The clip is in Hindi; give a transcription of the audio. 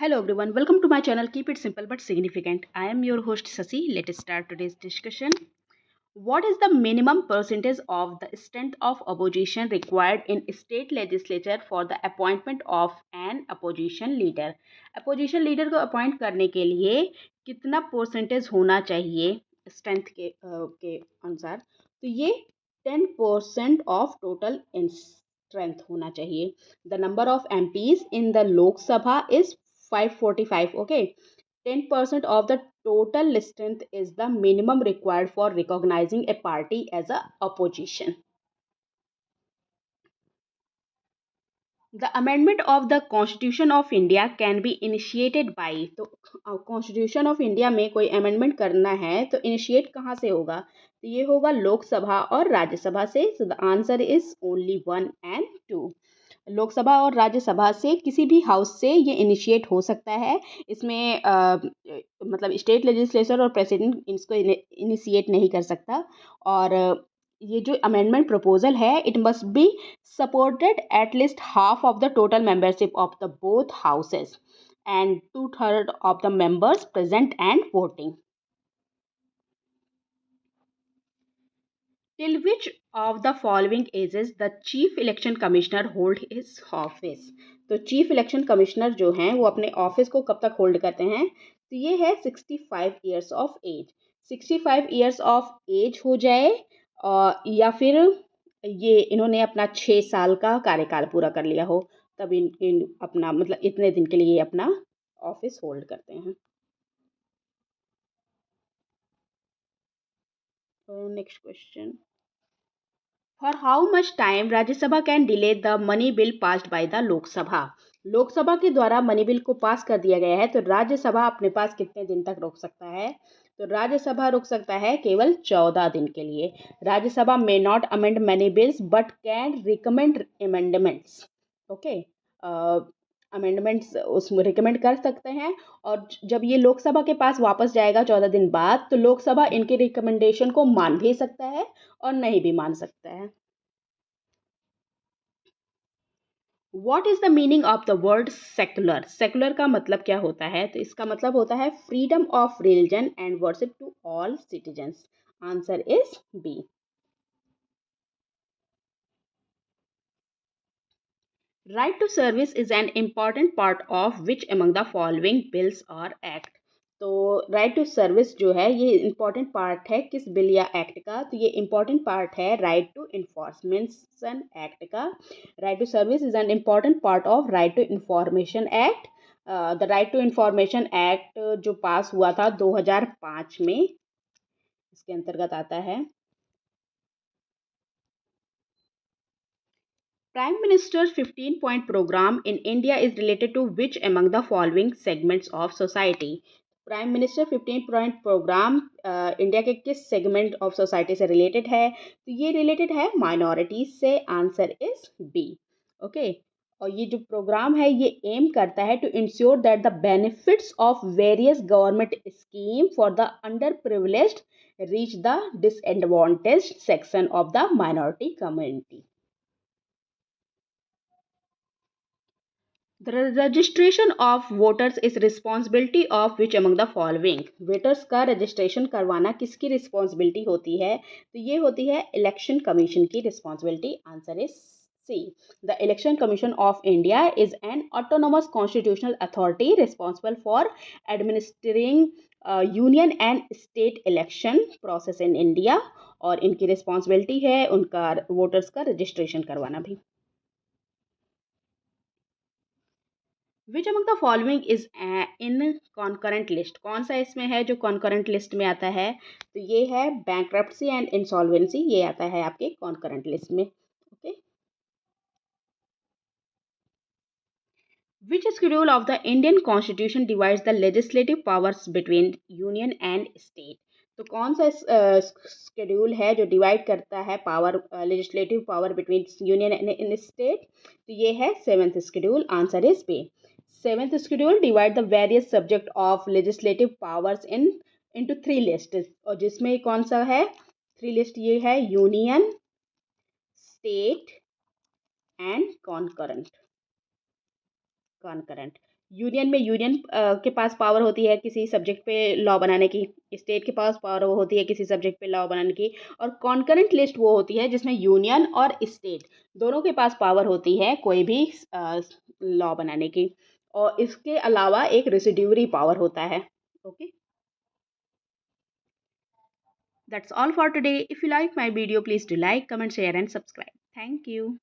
Hello everyone, welcome to my channel. Keep it simple but significant. I am your host Sasi. Let us start today's discussion. What is the minimum percentage of the strength of opposition required in state legislature for the appointment of an opposition leader? Opposition leader को अपॉइंट करने के लिए कितना परसेंटेज होना चाहिए स्ट्रेंथ के अनुसार? तो ये 10% ऑफ टोटल स्ट्रेंथ होना चाहिए. The number of MPs in the Lok Sabha is 545. Okay, 10% of the total strength is the minimum required for recognizing a party as a opposition. The amendment of the Constitution of India can be initiated by. तो कॉन्स्टिट्यूशन ऑफ इंडिया में कोई अमेंडमेंट करना है तो इनिशिएट कहाँ से होगा? तो ये होगा लोकसभा और राज्यसभा से. So the answer is only 1 and 2. Lok Sabha और राज्यसभा से किसी भी हाउस से ये इनिशिएट हो सकता है. इसमें मतलब स्टेट लेजिस्लेचर और प्रेसिडेंट इसको इनिशिएट नहीं कर सकता. और ये जो अमेंडमेंट प्रपोजल है it must be supported at least half of the total membership of the both houses and 2/3 of the members present and voting. Till which of the following ages the chief election commissioner hold his office? तो चीफ इलेक्शन कमिश्नर जो हैं वो अपने ऑफिस को कब तक होल्ड करते हैं? तो ये है 65 years of age. 65 years of age हो जाए या फिर ये इन्होंने अपना 6 साल का कार्यकाल पूरा कर लिया हो तब इन अपना मतलब इतने दिन के लिए ये अपना ऑफिस होल्ड करते हैं. Next question. For how much time Rajya Sabha can delay the money bill passed by the Lok Sabha? Lok Sabha के द्वारा मनी बिल को पास कर दिया गया है तो राज्यसभा अपने पास कितने दिन तक रोक सकता है? तो राज्यसभा रोक सकता है केवल 14 दिन के लिए. Rajya Sabha may not amend money bills but can recommend amendments. Okay, amendments उसमें रिकमेंड कर सकते हैं. और जब ये लोकसभा के पास वापस जाएगा 14 दिन बाद तो लोकसभा इनके रिकमेंडेशन को मान भी सकता है और नहीं भी मान सकता है. What is the meaning of the word secular? Secular का मतलब क्या होता है? तो इसका मतलब होता है freedom of religion and worship to all citizens. Answer is B. Right to service is an important part of which among the following bills or act? तो राइट टू सर्विस जो है ये इम्पॉर्टेंट पार्ट है किस बिल या एक्ट का? तो ये इम्पॉर्टेंट पार्ट है राइट टू इन्फॉर्मेशन एक्ट का. Right to service is an important part of right to information act. The right to information act जो पास हुआ था 2005 में इसके अंतर्गत आता है. Prime Minister's 15-point program in India is related to which among the following segments of society? Prime minister 15-point program India के किस सेगमेंट ऑफ सोसाइटी से रिलेटेड है? तो ये रिलेटेड है माइनॉरिटीज से. Answer is B. ओके, और ये जो प्रोग्राम है ये एम करता है to ensure that the benefits of various government scheme for the underprivileged reach the disadvantaged section of the minority community. The registration of voters is responsibility of which among the following? Voters का रजिस्ट्रेशन करवाना किसकी रिस्पॉन्सिबिलिटी होती है? तो ये होती है इलेक्शन कमीशन की responsibility. Answer is C. The election commission of India is an autonomous constitutional authority responsible for administering union and state election process in India. और इनकी रिस्पॉन्सिबिलिटी है उनका वोटर्स का रजिस्ट्रेशन करवाना भी. Which among the following is in concurrent list? कौन सा इसमें है जो कॉन्करेंट लिस्ट में आता है? तो ये है बैंक्रप्सी एंड इंसॉल्वेंसी. ये आता है आपके कॉन्करेंट लिस्ट में. Okay, which schedule of the Indian constitution divides the legislative powers between union and state? तो कौन सा शेड्यूल है जो डिवाइड करता है power legislative power between union and state? तो ये है 7th schedule. Answer is B. 7th schedule divide the various subject of legislative powers into 3 lists. और जिसमें कौन सा है 3 लिस्ट? ये है union, state and concurrent. Union में यूनियन के पास पावर होती है किसी सब्जेक्ट पे लॉ बनाने की, स्टेट के पास पावर होती है किसी सब्जेक्ट पे लॉ बनाने की, और कॉन्करेंट लिस्ट वो होती है जिसमें यूनियन और स्टेट दोनों के पास पावर होती है कोई भी लॉ बनाने की, और इसके अलावा एक रेसिड्यूरी पावर होता है। Okay, that's all for today. If you like my video please do like, comment, share and subscribe. Thank you.